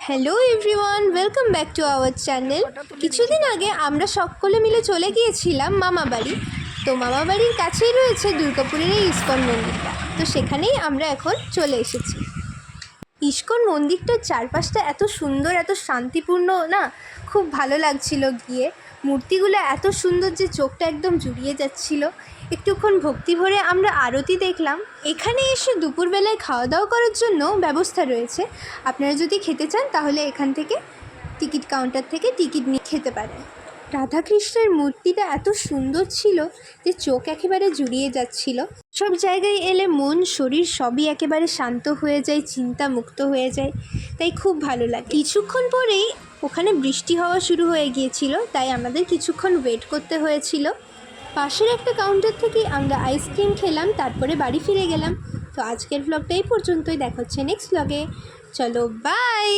Hello everyone, welcome back to our channel. কিছুদিন আগে আমরা সকলে মিলে চলে গিয়েছিলাম মামা বাড়ি। তো মামা বাড়ির কাছেই রয়েছে দুর্গাপুরের এই ইস্কন মন্দিরটা। তো সেখানেই আমরা এখন চলে এসেছি। ইস্কন মন্দিরটার চারপাশটা এত সুন্দর, এত শান্তিপূর্ণ না, খুব ভালো লাগছিল গিয়ে। মূর্তিগুলো এত সুন্দর যে চোখটা একদম জুড়িয়ে যাচ্ছিল। একটুক্ষণ ভক্তি ভরে আমরা আরতি দেখলাম। এখানে এসে দুপুরবেলায় খাওয়া দাওয়া করার জন্য ব্যবস্থা রয়েছে। আপনারা যদি খেতে চান তাহলে এখান থেকে টিকিট কাউন্টার থেকে টিকিট নিয়ে খেতে পারেন। রাধাকৃষ্ণের মূর্তিটা এত সুন্দর ছিল যে চোখ একেবারে জুড়িয়ে যাচ্ছিল। সব জায়গায় এলে মন শরীর সবই একেবারে শান্ত হয়ে যায়, চিন্তা মুক্ত হয়ে যায়, তাই খুব ভালো লাগে। কিছুক্ষণ পরেই ওখানে বৃষ্টি হওয়া শুরু হয়ে গিয়েছিল, তাই আমাদের কিছুক্ষণ ওয়েট করতে হয়েছিল। পাশের একটা কাউন্টার থেকে আমরা আইসক্রিম খেলাম, তারপরে বাড়ি ফিরে গেলাম। তো আজকের ব্লগটা এই পর্যন্তই, দেখা হচ্ছে নেক্সট ব্লগে। চলো বাই।